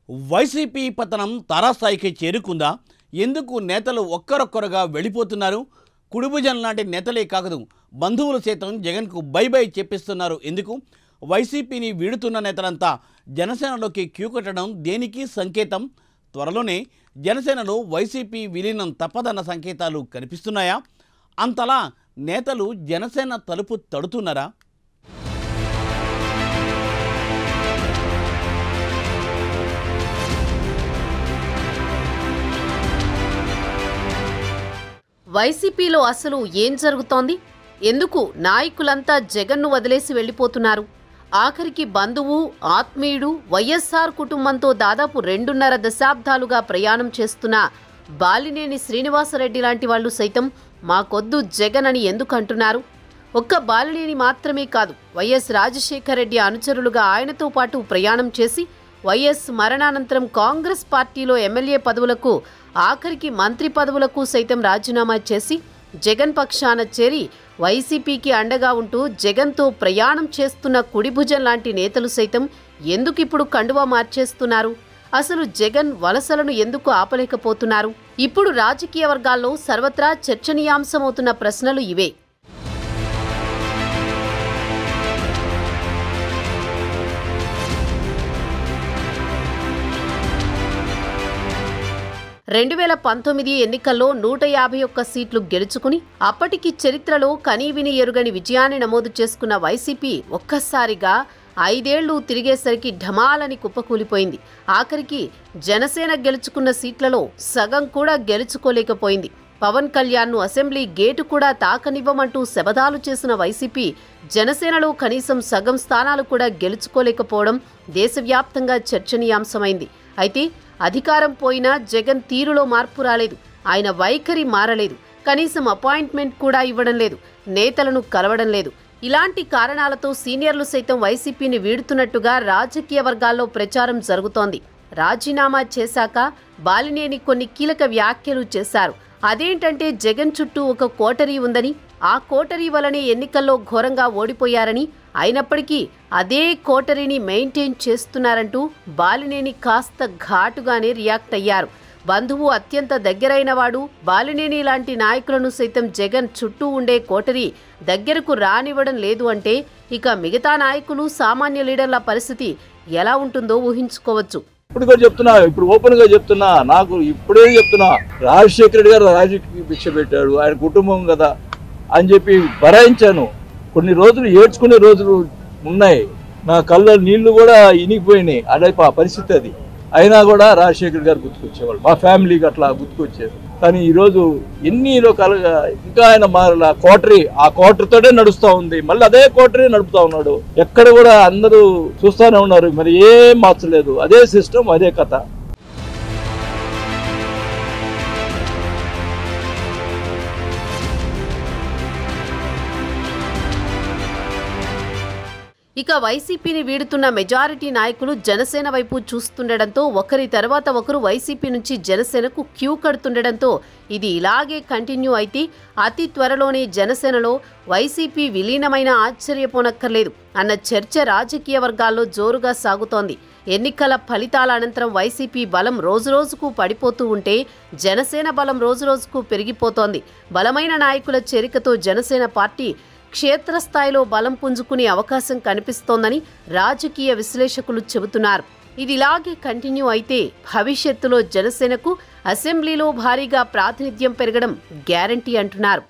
YCP పతనం తారాస్థాయికి చేరుకుందా? ఎందుకు నేతలు ఒక్కరొక్కరుగా వెళ్ళిపోతున్నారు? కుడిభుజం లాంటి నేతలే కాకదు బంధువులు సైతం జగన్కు బై బై చెప్పిస్తున్నారు ఎందుకు? వైసీపీని వీడుతున్న నేతలంతా జనసేనలోకి క్యూ కట్టడం దేనికి సంకేతం? త్వరలోనే జనసేనలో వైసీపీ విలీనం తప్పదన్న సంకేతాలు కనిపిస్తున్నాయా? అంతలా నేతలు జనసేన తలుపు తడుతున్నారా? వైసీపీలో అసలు ఏం జరుగుతోంది? ఎందుకు నాయకులంతా జగన్ను వదిలేసి వెళ్లిపోతున్నారు? ఆఖరికి బంధువు ఆత్మీయుడు వైఎస్ఆర్ కుటుంబంతో దాదాపు 2.5 దశాబ్దాలుగా ప్రయాణం చేస్తున్న బాలినేని శ్రీనివాసరెడ్డి లాంటి వాళ్లు సైతం మాకొద్దు జగన్ అని ఎందుకు అంటున్నారు? ఒక్క బాలినేని మాత్రమే కాదు, వైఎస్ రాజశేఖర రెడ్డి అనుచరులుగా ఆయనతో పాటు ప్రయాణం చేసి వైఎస్ మరణానంతరం కాంగ్రెస్ పార్టీలో ఎమ్మెల్యే పదవులకు ఆఖరికి మంత్రి పదవులకు సైతం రాజీనామా చేసి జగన్ పక్షాన చేరి వైసీపీకి అండగా ఉంటూ జగన్తో ప్రయాణం చేస్తున్న కుడిభుజం లాంటి నేతలు సైతం ఎందుకిప్పుడు కండువా మార్చేస్తున్నారు? అసలు జగన్ వలసలను ఎందుకు ఆపలేకపోతున్నారు? ఇప్పుడు రాజకీయ వర్గాల్లో సర్వత్రా చర్చనీయాంశమవుతున్న ప్రశ్నలు ఇవే. రెండు 2019 ఎన్నికల్లో 151 సీట్లు గెలుచుకుని అప్పటికి చరిత్రలో కనీవిని ఎరుగని విజయాన్ని నమోదు చేసుకున్న వైసీపీ ఒక్కసారిగా 5 ఏళ్లు తిరిగేసరికి ఢమాలని కుప్పకూలిపోయింది. ఆఖరికి జనసేన గెలుచుకున్న సీట్లలో సగం కూడా గెలుచుకోలేకపోయింది. పవన్ కళ్యాణ్ను అసెంబ్లీ గేటు కూడా తాకనివ్వమంటూ శబదాలు చేసిన వైసీపీ జనసేనలో కనీసం సగం స్థానాలు కూడా గెలుచుకోలేకపోవడం దేశవ్యాప్తంగా చర్చనీయాంశమైంది. అయితే అధికారం పోయినా జగన్ తీరులో మార్పు రాలేదు. ఆయన వైఖరి మారలేదు. కనీసం అపాయింట్మెంట్ కూడా ఇవ్వడం లేదు. నేతలను కలవడం లేదు. ఇలాంటి కారణాలతో సీనియర్లు సైతం వైసీపీని వీడుతున్నట్టుగా రాజకీయ వర్గాల్లో ప్రచారం జరుగుతోంది. రాజీనామా చేశాక బాలినేని కొన్ని కీలక వ్యాఖ్యలు చేశారు. అదేంటంటే జగన్ చుట్టూ ఒక కోటరీ ఉందని, ఆ కోటరీ వలనే ఎన్నికల్లో ఘోరంగా ఓడిపోయారని, అయినప్పటికీ అదే కోటరీని మెయింటైన్ చేస్తున్నారంటూ బాలినేని కాస్త ఘాటుగానే రియాక్ట్ అయ్యారు. బంధువు అత్యంత దగ్గరైన వాడు బాలినేని లాంటి నాయకులను సైతం జగన్ చుట్టూ ఉండే కోటరీ దగ్గరకు రానివ్వడం లేదు అంటే ఇక మిగతా నాయకులు సామాన్య లీడర్ల పరిస్థితి ఎలా ఉంటుందో ఊహించుకోవచ్చు. ఇప్పుడు ఓపెన్ గా చెప్తున్నా, నాకు ఇప్పుడే చెప్తున్నా, రాజశేఖర రెడ్డి గారు రాజకీయ భిక్ష పెట్టాడు, ఆయన కుటుంబం కదా అని చెప్పి భరాయించాను. కొన్ని రోజులు ఏడ్చుకునే రోజులు ఉన్నాయి. నా కళ్ళ నీళ్లు కూడా ఇనిగిపోయినాయి. అదే పరిస్థితి అది. అయినా కూడా రాజశేఖర్ గారు గుర్తుకొచ్చేవాళ్ళు, మా ఫ్యామిలీకి అట్లా గుర్తుకొచ్చేది. కానీ ఈరోజు ఎన్ని రకాలుగా ఇంకా ఆయన మారలా. కోటరీ ఆ కోటరీతోనే నడుస్తూ ఉంది. మళ్ళీ అదే కోటరీ నడుపుతా ఉన్నాడు. ఎక్కడ కూడా అందరూ చూస్తూనే ఉన్నారు. మరి ఏం మార్చలేదు. అదే సిస్టమ్, అదే కథ. ఇక వైసీపీని వీడుతున్న మెజారిటీ నాయకులు జనసేన వైపు చూస్తుండడంతో ఒకరి తర్వాత ఒకరు వైసీపీ నుంచి జనసేనకు క్యూ కడుతుండడంతో ఇది ఇలాగే కంటిన్యూ అయితే అతి త్వరలోనే జనసేనలో వైసీపీ విలీనమైన ఆశ్చర్యపోనక్కర్లేదు అన్న చర్చ రాజకీయ వర్గాల్లో జోరుగా సాగుతోంది. ఎన్నికల ఫలితాల అనంతరం వైసీపీ బలం రోజురోజుకు పడిపోతూ ఉంటే జనసేన బలం రోజురోజుకు పెరిగిపోతోంది. బలమైన నాయకుల చేరికతో జనసేన పార్టీ క్షేత్రస్థాయిలో బలం పుంజుకునే అవకాశం కనిపిస్తోందని రాజకీయ విశ్లేషకులు చెబుతున్నారు. ఇది ఇలాగే కంటిన్యూ అయితే భవిష్యత్తులో జనసేనకు అసెంబ్లీలో భారీగా ప్రాతినిధ్యం పెరగడం గ్యారంటీ అంటున్నారు.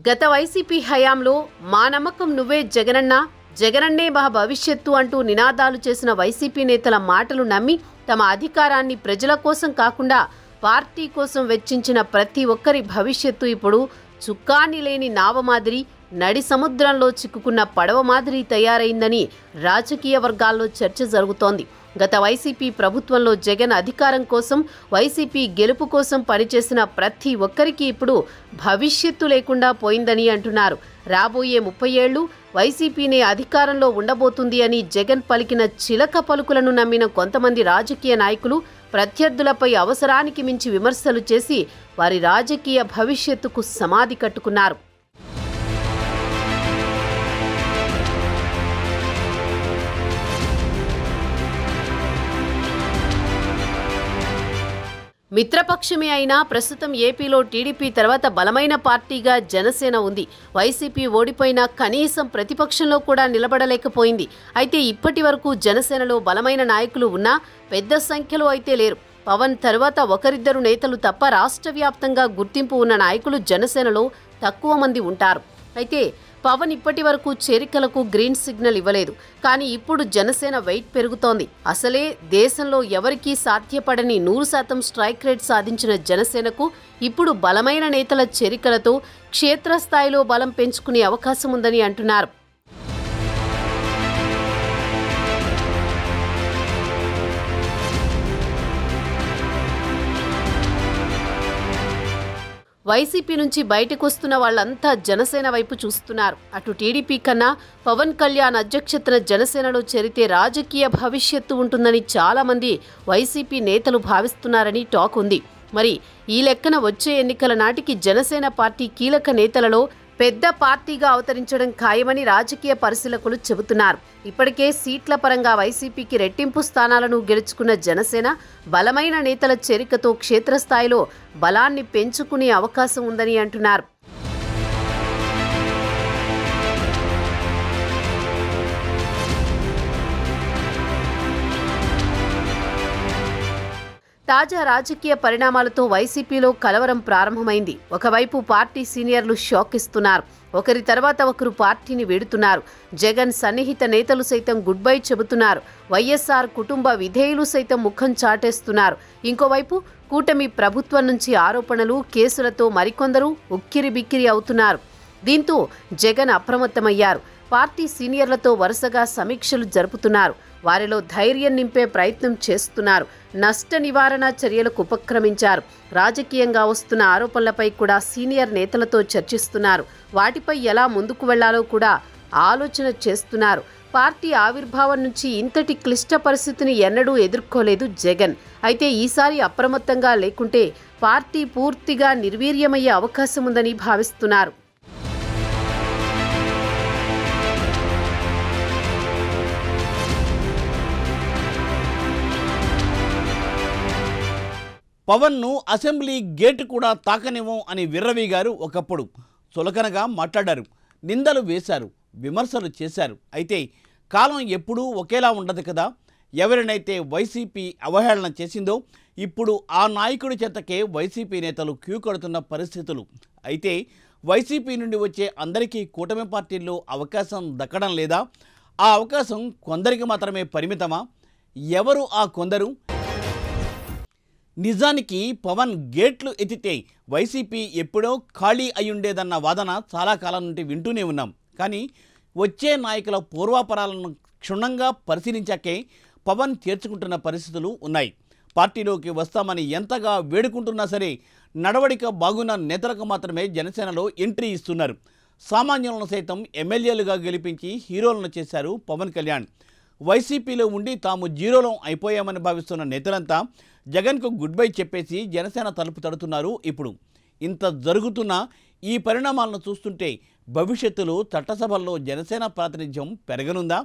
గత వైసీపీ హయాంలో మా నమ్మకం నువ్వే జగనన్నా, జగనన్నే మా భవిష్యత్తు అంటూ నినాదాలు చేసిన వైసీపీ నేతల మాటలు నమ్మి తమ అధికారాన్ని ప్రజల కోసం కాకుండా పార్టీ కోసం వెచ్చించిన ప్రతి ఒక్కరి భవిష్యత్తు ఇప్పుడు చుక్కాని లేని నావ మాదిరి, నడి సముద్రంలో చిక్కుకున్న పడవ మాదిరి తయారైందని రాజకీయ వర్గాల్లో చర్చ జరుగుతోంది. గత వైసీపీ ప్రభుత్వంలో జగన్ అధికారం కోసం, వైసీపీ గెలుపు కోసం పనిచేసిన ప్రతి ఒక్కరికి ఇప్పుడు భవిష్యత్తు లేకుండా పోయిందని అంటున్నారు. రాబోయే 30 ఏళ్లు వైసీపీనే అధికారంలో ఉండబోతుంది అని జగన్ పలికిన చిలక పలుకులను నమ్మిన కొంతమంది రాజకీయ నాయకులు ప్రత్యర్థులపై అవసరానికి మించి విమర్శలు చేసి వారి రాజకీయ భవిష్యత్తుకు సమాధి కట్టుకున్నారు. మిత్రపక్షమే అయినా ప్రస్తుతం ఏపీలో టీడీపీ తర్వాత బలమైన పార్టీగా జనసేన ఉంది. వైసీపీ ఓడిపోయినా కనీసం ప్రతిపక్షంలో కూడా నిలబడలేకపోయింది. అయితే ఇప్పటి వరకు జనసేనలో బలమైన నాయకులు ఉన్నా పెద్ద సంఖ్యలో అయితే లేరు. పవన్ తర్వాత ఒకరిద్దరు నేతలు తప్ప రాష్ట్ర వ్యాప్తంగా గుర్తింపు ఉన్న నాయకులు జనసేనలో తక్కువ మంది ఉంటారు. అయితే పవన్ ఇప్పటి వరకు చేరికలకు గ్రీన్ సిగ్నల్ ఇవ్వలేదు. కానీ ఇప్పుడు జనసేన వెయిట్ పెరుగుతోంది. అసలే దేశంలో ఎవరికీ సాధ్యపడని 100% స్ట్రైక్ రేట్ సాధించిన జనసేనకు ఇప్పుడు బలమైన నేతల చేరికలతో క్షేత్రస్థాయిలో బలం పెంచుకునే అవకాశం ఉందని అంటున్నారు. వైసీపీ నుంచి బయటకు వస్తున్న వాళ్ళంతా జనసేన వైపు చూస్తున్నారు. అటు టీడీపీ కన్నా పవన్ కళ్యాణ్ అధ్యక్షతన జనసేనలో చేరితే రాజకీయ భవిష్యత్తు ఉంటుందని చాలా మంది వైసీపీ నేతలు భావిస్తున్నారని టాక్ ఉంది. మరి ఈ లెక్కన వచ్చే ఎన్నికల నాటికి జనసేన పార్టీ కీలక నేతలలో పెద్ద పార్టీగా అవతరించడం ఖాయమని రాజకీయ పరిశీలకులు చెబుతున్నారు. ఇప్పటికే సీట్ల పరంగా వైసీపీకి రెట్టింపు స్థానాలను గెలుచుకున్న జనసేన బలమైన నేతల చేరికతో క్షేత్రస్థాయిలో బలాన్ని పెంచుకునే అవకాశం ఉందని అంటున్నారు. తాజా రాజకీయ పరిణామాలతో వైసీపీలో కలవరం ప్రారంభమైంది. ఒకవైపు పార్టీ సీనియర్లు షాక్ ఇస్తున్నారు. ఒకరి తర్వాత ఒకరు పార్టీని వీడుతున్నారు. జగన్ సన్నిహిత నేతలు సైతం గుడ్ బై చెబుతున్నారు. వైఎస్ఆర్ కుటుంబ విధేయులు సైతం ముఖం చాటేస్తున్నారు. ఇంకోవైపు కూటమి ప్రభుత్వం నుంచి ఆరోపణలు, కేసులతో మరికొందరు ఉక్కిరిబిక్కిరి అవుతున్నారు. దీంతో జగన్ అప్రమత్తమయ్యారు. పార్టీ సీనియర్లతో వరుసగా సమీక్షలు జరుపుతున్నారు. వారిలో ధైర్యం నింపే ప్రయత్నం చేస్తున్నారు. నష్ట నివారణ చర్యలకు ఉపక్రమించారు. రాజకీయంగా వస్తున్న ఆరోపణలపై కూడా సీనియర్ నేతలతో చర్చిస్తున్నారు. వాటిపై ఎలా ముందుకు వెళ్లాలో కూడా ఆలోచన చేస్తున్నారు. పార్టీ ఆవిర్భావం నుంచి ఇంతటి క్లిష్ట పరిస్థితిని ఎన్నడూ ఎదుర్కోలేదు జగన్. అయితే ఈసారి అప్రమత్తంగా లేకుంటే పార్టీ పూర్తిగా నిర్వీర్యమయ్యే అవకాశం ఉందని భావిస్తున్నారు. పవన్ను అసెంబ్లీ గేటు కూడా తాకనివ్వం అని విర్రవీగారు. ఒకప్పుడు చులకనగా మాట్లాడారు, నిందలు వేశారు, విమర్శలు చేశారు. అయితే కాలం ఎప్పుడూ ఒకేలా ఉండదు కదా. ఎవరినైతే వైసీపీ అవహేళన చేసిందో ఇప్పుడు ఆ నాయకుడి చేతకే వైసీపీ నేతలు క్యూ కడుతున్న పరిస్థితులు. అయితే వైసీపీ నుండి వచ్చే అందరికీ కూటమి పార్టీల్లో అవకాశం దక్కడం లేదా? ఆ అవకాశం కొందరికి మాత్రమే పరిమితమా? ఎవరు ఆ కొందరు? నిజానికి పవన్ గేట్లు ఎత్తితే వైసీపీ ఎప్పుడో ఖాళీ అయ్యుండేదన్న వాదన చాలా కాలం నుండి వింటూనే ఉన్నాం. కానీ వచ్చే నాయకుల పూర్వాపరాలను క్షుణ్ణంగా పరిశీలించాకే పవన్ చేర్చుకుంటున్న పరిస్థితులు ఉన్నాయి. పార్టీలోకి వస్తామని ఎంతగా వేడుకుంటున్నా సరే నడవడిక బాగున్న నేతలకు మాత్రమే జనసేనలో ఎంట్రీ ఇస్తున్నారు. సామాన్యులను సైతం ఎమ్మెల్యేలుగా గెలిపించి హీరోలను చేశారు పవన్ కళ్యాణ్. వైసీపీలో ఉండి తాము జీరోలో అయిపోయామని భావిస్తున్న నేతలంతా జగన్కు గుడ్ బై చెప్పేసి జనసేన తలుపు తడుతున్నారు. ఇప్పుడు ఇంత జరుగుతున్న ఈ పరిణామాలను చూస్తుంటే భవిష్యత్తులో చట్టసభల్లో జనసేన ప్రాతినిధ్యం పెరగనుందా?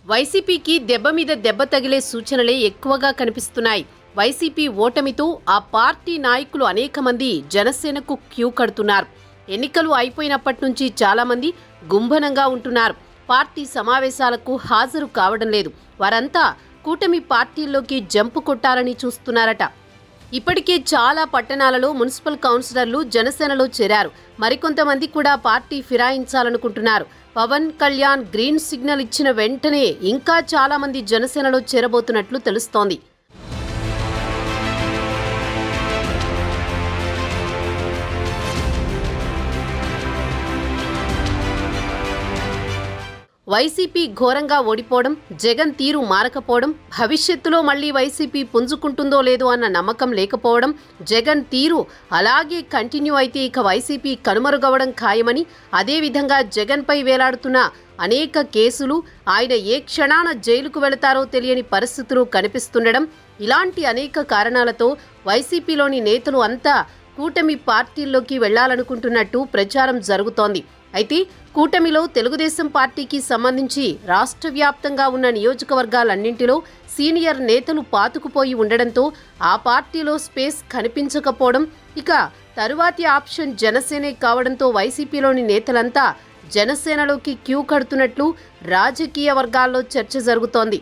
వైసీపీకి దెబ్బ మీద దెబ్బ తగిలే సూచనలే ఎక్కువగా కనిపిస్తున్నాయి. వైసీపీ ఓటమితో ఆ పార్టీ నాయకులు అనేక మంది జనసేనకు క్యూ కడుతున్నారు. ఎన్నికలు అయిపోయినప్పటి నుంచి చాలా మంది గుంభనంగా ఉంటున్నారు. పార్టీ సమావేశాలకు హాజరు కావడం లేదు. వారంతా కూటమి పార్టీల్లోకి జంపు కొట్టాలని చూస్తున్నారట. ఇప్పటికే చాలా పట్టణాలలో మున్సిపల్ కౌన్సిలర్లు జనసేనలో చేరారు. మరికొంతమంది కూడా పార్టీ ఫిరాయించాలనుకుంటున్నారు. పవన్ కళ్యాణ్ గ్రీన్ సిగ్నల్ ఇచ్చిన వెంటనే ఇంకా చాలా మంది జనసేనలో చేరబోతున్నట్లు తెలుస్తోంది. వైసీపీ ఘోరంగా ఓడిపోవడం, జగన్ తీరు మారకపోవడం, భవిష్యత్తులో మళ్లీ వైసీపీ పుంజుకుంటుందో లేదో అన్న నమ్మకం లేకపోవడం, జగన్ తీరు అలాగే కంటిన్యూ అయితే ఇక వైసీపీ కనుమరుగవడం ఖాయమని, అదేవిధంగా జగన్పై వేలాడుతున్న అనేక కేసులు, ఆయన ఏ క్షణాన జైలుకు వెళతారో తెలియని పరిస్థితులు కనిపిస్తుండడం, ఇలాంటి అనేక కారణాలతో వైసీపీలోని నేతలు అంతా కూటమి పార్టీల్లోకి వెళ్లాలనుకుంటున్నట్టు ప్రచారం జరుగుతోంది. అయితే కూటమిలో తెలుగుదేశం పార్టీకి సంబంధించి రాష్ట్ర వ్యాప్తంగా ఉన్న నియోజకవర్గాలన్నింటిలో సీనియర్ నేతలు పాతుకుపోయి ఉండడంతో ఆ పార్టీలో స్పేస్ కనిపించకపోవడం, ఇక తరువాతి ఆప్షన్ జనసేనే కావడంతో వైసీపీలోని నేతలంతా జనసేనలోకి క్యూ కడుతున్నట్లు రాజకీయ వర్గాల్లో చర్చ జరుగుతోంది.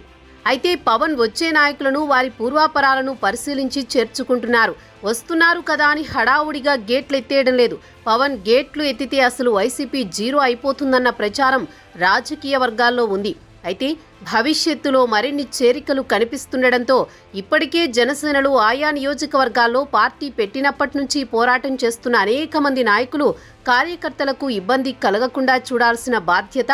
అయితే పవన్ వచ్చే నాయకులను వారి పూర్వాపరాలను పరిశీలించి చేర్చుకుంటున్నారు. వస్తున్నారు కదా అని హడావుడిగా గేట్లు ఎత్తేయడం లేదు. పవన్ గేట్లు ఎత్తితే అసలు వైసీపీ జీరో అయిపోతుందన్న ప్రచారం రాజకీయ వర్గాల్లో ఉంది. అయితే భవిష్యత్తులో మరిన్ని చేరికలు కనిపిస్తుండడంతో ఇప్పటికే జనసేనలు ఆయా నియోజకవర్గాల్లో పార్టీ పెట్టినప్పటి నుంచి పోరాటం చేస్తున్న అనేక మంది నాయకులు, కార్యకర్తలకు ఇబ్బంది కలగకుండా చూడాల్సిన బాధ్యత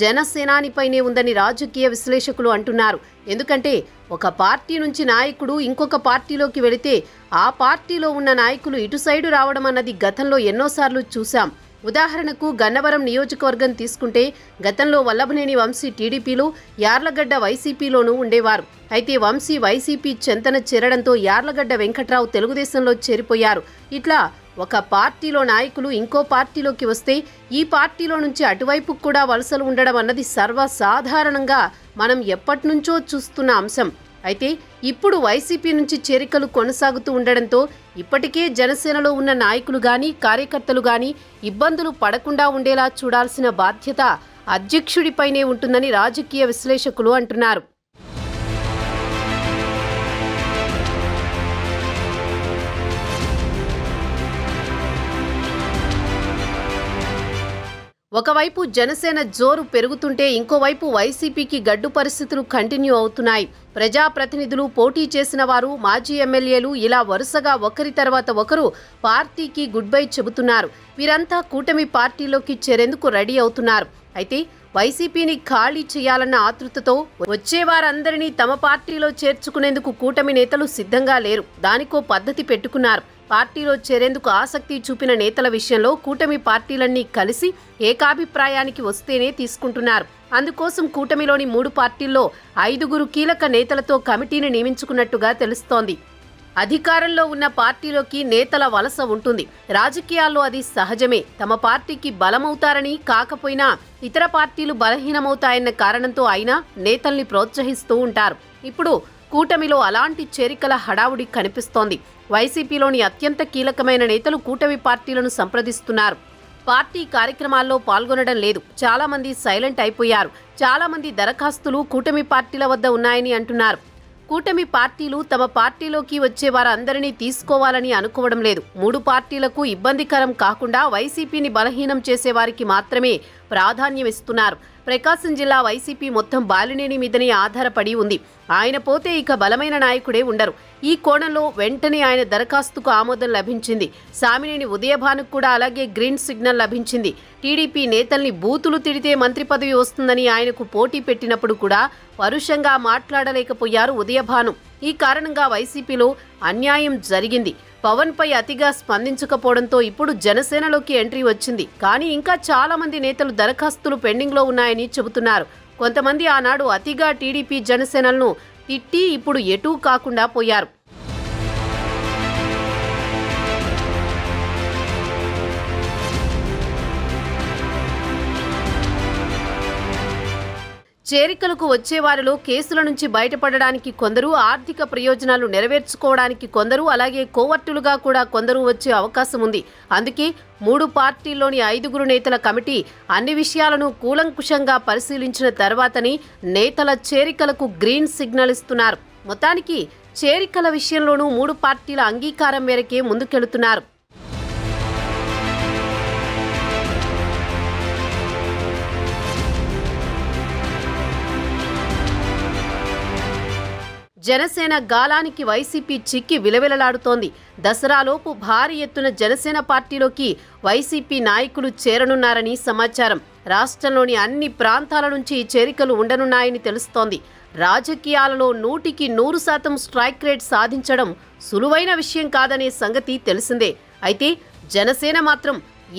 జనసేనానిపైనే ఉందని రాజకీయ విశ్లేషకులు అంటున్నారు. ఎందుకంటే ఒక పార్టీ నుంచి నాయకుడు ఇంకొక పార్టీలోకి వెళితే ఆ పార్టీలో ఉన్న నాయకులు ఇటు సైడు రావడం అన్నది గతంలో ఎన్నోసార్లు చూశాం. ఉదాహరణకు గన్నవరం నియోజకవర్గం తీసుకుంటే గతంలో వల్లభనేని వంశీ టీడీపీలో, యార్లగడ్డ వైసీపీలోనూ ఉండేవారు. అయితే వంశీ వైసీపీ చెంతన చేరడంతో యార్లగడ్డ వెంకట్రావు తెలుగుదేశంలో చేరిపోయారు. ఇట్లా ఒక పార్టీలో నాయకులు ఇంకో పార్టీలోకి వస్తే ఈ పార్టీలో నుంచి అటువైపు కూడా వలసలు ఉండడం అన్నది సర్వసాధారణంగా మనం ఎప్పటినుంచో చూస్తున్న అంశం. అయితే ఇప్పుడు వైసీపీ నుంచి చేరికలు కొనసాగుతూ ఉండడంతో ఇప్పటికే జనసేనలో ఉన్న నాయకులు గాని, కార్యకర్తలు గాని ఇబ్బందులు పడకుండా ఉండేలా చూడాల్సిన బాధ్యత అధ్యక్షుడిపైనే ఉంటుందని రాజకీయ విశ్లేషకులు అంటున్నారు. ఒకవైపు జనసేన జోరు పెరుగుతుంటే ఇంకోవైపు వైసీపీకి గడ్డు పరిస్థితులు కంటిన్యూ అవుతున్నాయి. ప్రజాప్రతినిధులు, పోటీ చేసిన వారు, మాజీ ఎమ్మెల్యేలు ఇలా వరుసగా ఒకరి తర్వాత ఒకరు పార్టీకి గుడ్ బై చెబుతున్నారు. వీరంతా కూటమి పార్టీలోకి చేరేందుకు రెడీ అవుతున్నారు. అయితే వైసీపీని ఖాళీ చేయాలన్న ఆతృతతో వచ్చేవారందరినీ తమ పార్టీలో చేర్చుకునేందుకు కూటమి నేతలు సిద్ధంగా లేరు. దానికో పద్ధతి పెట్టుకున్నారు. పార్టీలో చేరేందుకు ఆసక్తి చూపిన నేతల విషయంలో కూటమి పార్టీలన్నీ కలిసి ఏకాభిప్రాయానికి వస్తేనే తీసుకుంటున్నారు. అందుకోసం కూటమిలోని 3 పార్టీల్లో 5 కీలక నేతలతో కమిటీని నియమించుకున్నట్టుగా తెలుస్తోంది. అధికారంలో ఉన్న పార్టీలోకి నేతల వలస ఉంటుంది. రాజకీయాల్లో అది సహజమే. తమ పార్టీకి బలమవుతారని కాకపోయినా ఇతర పార్టీలు బలహీనమవుతాయన్న కారణంతో అయినా నేతల్ని ప్రోత్సహిస్తూ ఉంటారు. ఇప్పుడు కూటమిలో అలాంటి చేరికల హడావుడి కనిపిస్తోంది. వైసీపీలోని అత్యంత కీలకమైన నేతలు కూటమి పార్టీలను సంప్రదిస్తున్నారు. పార్టీ కార్యక్రమాల్లో పాల్గొనడం లేదు. చాలా మంది సైలెంట్ అయిపోయారు. చాలా మంది దరఖాస్తులు కూటమి పార్టీల వద్ద ఉన్నాయని అంటున్నారు. కూటమి పార్టీలు తమ పార్టీలోకి వచ్చే వారందరినీ తీసుకోవాలని అనుకోవడం లేదు. 3 పార్టీలకు ఇబ్బందికరం కాకుండా వైసీపీని బలహీనం చేసేవారికి మాత్రమే ప్రాధాన్యం ఇస్తున్నారు. ప్రకాశం జిల్లా వైసీపీ మొత్తం బాలినేని మీదనే ఆధారపడి ఉంది. ఆయన పోతే ఇక బలమైన నాయకుడే ఉండరు. ఈ కోణంలో వెంటనే ఆయన దరఖాస్తుకు ఆమోదం లభించింది. సామినేని ఉదయభానుకు కూడా అలాగే గ్రీన్ సిగ్నల్ లభించింది. టీడీపీ నేతల్ని బూతులు తిడితే మంత్రి పదవి వస్తుందని ఆయనకు పోటీ పెట్టినప్పుడు కూడా పరుషంగా మాట్లాడలేకపోయారు ఉదయభాను. ఈ కారణంగా వైసీపీలో అన్యాయం జరిగింది. పవన్పై అతిగా స్పందించకపోవడంతో ఇప్పుడు జనసేనలోకి ఎంట్రీ వచ్చింది. కానీ ఇంకా చాలా మంది నేతలు దరఖాస్తులు పెండింగ్లో ఉన్నాయని చెబుతున్నారు. కొంతమంది ఆనాడు అతిగా టీడీపీ జనసేనలను తిట్టి ఇప్పుడు ఎటూ కాకుండా పోయారు. చేరికలకు వచ్చేవారిలో కేసుల నుంచి బయటపడడానికి కొందరు, ఆర్థిక ప్రయోజనాలు నెరవేర్చుకోవడానికి కొందరు, అలాగే కోవర్టులుగా కూడా కొందరు వచ్చే అవకాశం ఉంది. అందుకే 3 పార్టీల్లోని 5 నేతల కమిటీ అన్ని విషయాలను కూలంకుషంగా పరిశీలించిన తర్వాతనే నేతల చేరికలకు గ్రీన్ సిగ్నల్ ఇస్తున్నారు. మొత్తానికి చేరికల విషయంలోనూ 3 పార్టీల అంగీకారం మేరకే ముందుకెళుతున్నారు. జనసేన గాలానికి వైసీపీ చిక్కి విలవిలలాడుతోంది. దసరాలోపు భారీ ఎత్తున జనసేన పార్టీలోకి వైసీపీ నాయకులు చేరనున్నారని సమాచారం. రాష్ట్రంలోని అన్ని ప్రాంతాల నుంచి చేరికలు ఉండనున్నాయని తెలుస్తోంది. రాజకీయాలలో 100% స్ట్రైక్ రేట్ సాధించడం సులువైన విషయం కాదనే సంగతి తెలిసిందే. అయితే జనసేన మాత్రం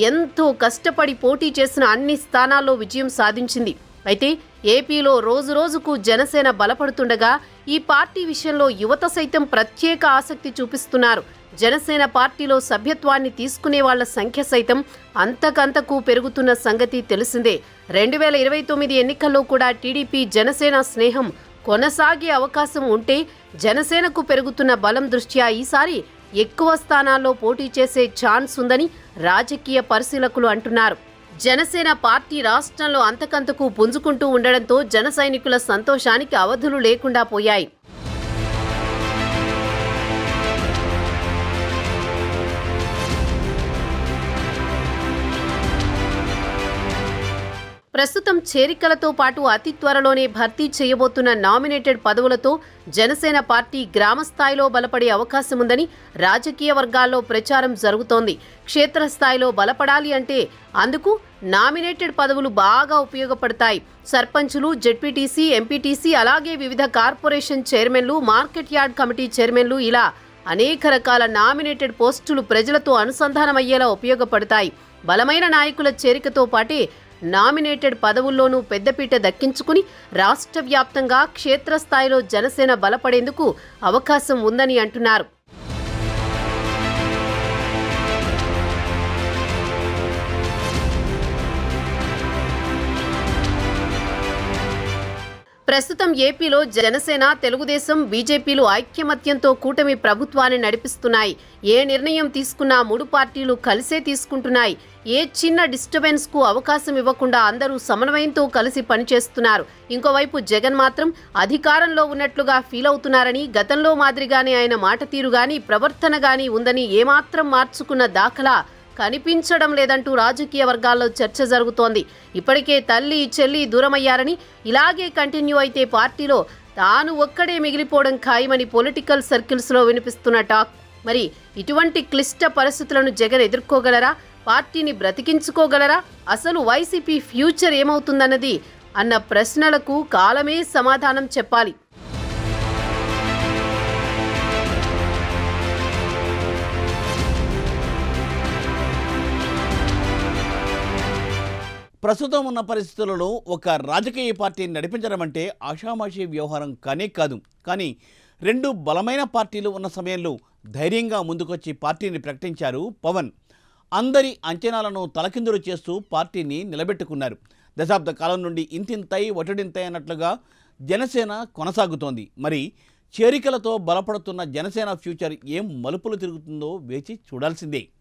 ఎంతో కష్టపడి పోటీ చేసిన అన్ని స్థానాల్లో విజయం సాధించింది. అయితే ఏపీలో రోజురోజుకు జనసేన బలపడుతుండగా ఈ పార్టీ విషయంలో యువత సైతం ప్రత్యేక ఆసక్తి చూపిస్తున్నారు. జనసేన పార్టీలో సభ్యత్వాన్ని తీసుకునే వాళ్ల సంఖ్య సైతం అంతకంతకు పెరుగుతున్న సంగతి తెలిసిందే. 2029 ఎన్నికల్లో కూడా టీడీపీ జనసేన స్నేహం కొనసాగే అవకాశం ఉంటే జనసేనకు పెరుగుతున్న బలం దృష్ట్యా ఈసారి ఎక్కువ స్థానాల్లో పోటీ చేసే ఛాన్స్ ఉందని రాజకీయ పరిశీలకులు అంటున్నారు. జనసేన పార్టీ రాష్ట్రంలో అంతకంతకు పుంజుకుంటూ ఉండడంతో జన సైనికుల సంతోషానికి అవధులు లేకుండా పోయాయి. ప్రస్తుతం చేరికలతో పాటు అతి త్వరలోనే భర్తీ చేయబోతున్న నామినేటెడ్ పదవులతో జనసేన పార్టీ గ్రామస్థాయిలో బలపడే అవకాశం ఉందని రాజకీయ వర్గాల్లో ప్రచారం జరుగుతోంది. క్షేత్రస్థాయిలో బలపడాలి అంటే అందుకు నామినేటెడ్ పదవులు బాగా ఉపయోగపడతాయి. సర్పంచులు, జెడ్పీటీసీ, ఎంపీటీసీ, అలాగే వివిధ కార్పొరేషన్ చైర్మన్లు, మార్కెట్ యార్డ్ కమిటీ చైర్మన్లు ఇలా అనేక రకాల నామినేటెడ్ పోస్టులు ప్రజలతో అనుసంధానమయ్యేలా ఉపయోగపడతాయి. బలమైన నాయకుల చేరికతో పాటే నామినేటెడ్ పదవుల్లోనూ పెద్దపీట దక్కించుకుని రాష్ట్ర వ్యాప్తంగా క్షేత్రస్థాయిలో జనసేన బలపడేందుకు అవకాశం ఉందని అంటున్నారు. ప్రస్తుతం ఏపీలో జనసేన, తెలుగుదేశం, బీజేపీలు ఐక్యమత్యంతో కూటమి ప్రభుత్వాన్ని నడిపిస్తున్నాయి. ఏ నిర్ణయం తీసుకున్నా 3 పార్టీలు కలిసే తీసుకుంటున్నాయి. ఏ చిన్న డిస్టర్బెన్స్ కు అవకాశం ఇవ్వకుండా అందరూ సమన్వయంతో కలిసి పనిచేస్తున్నారు. ఇంకోవైపు జగన్ మాత్రం అధికారంలో ఉన్నట్లుగా ఫీల్ అవుతున్నారని, గతంలో మాదిరిగానే ఆయన మాట తీరు గాని, ప్రవర్తన గాని ఉందని ఏమాత్రం మార్చుకున్న దాఖలా కనిపించడం లేదంటూ రాజకీయ వర్గాల్లో చర్చ జరుగుతోంది. ఇప్పటికే తల్లి, చెల్లి దూరమయ్యారని, ఇలాగే కంటిన్యూ అయితే పార్టీలో తాను ఒక్కడే మిగిలిపోవడం ఖాయమని పొలిటికల్ సర్కిల్స్లో వినిపిస్తున్న టాక్. మరి ఇటువంటి క్లిష్ట పరిస్థితులను జగన్ ఎదుర్కోగలరా? పార్టీని బ్రతికించుకోగలరా? అసలు వైసీపీ ఫ్యూచర్ ఏమవుతుందన్నది అన్న ప్రశ్నలకు కాలమే సమాధానం చెప్పాలి. ప్రస్తుతం ఉన్న పరిస్థితులలో ఒక రాజకీయ పార్టీని నడిపించడం అంటే ఆషామాషీ వ్యవహారం కానే కాదు. కానీ 2 బలమైన పార్టీలు ఉన్న సమయంలో ధైర్యంగా ముందుకొచ్చి పార్టీని ప్రకటించారు పవన్. అందరి అంచనాలను తలకిందులు చేస్తూ పార్టీని నిలబెట్టుకున్నారు. దశాబ్ద కాలం నుండి ఇంతింతై ఒటడింతై అన్నట్లుగా జనసేన కొనసాగుతోంది. మరి చేరికలతో బలపడుతున్న జనసేన ఫ్యూచర్ ఏం మలుపులు తిరుగుతుందో వేచి చూడాల్సిందే.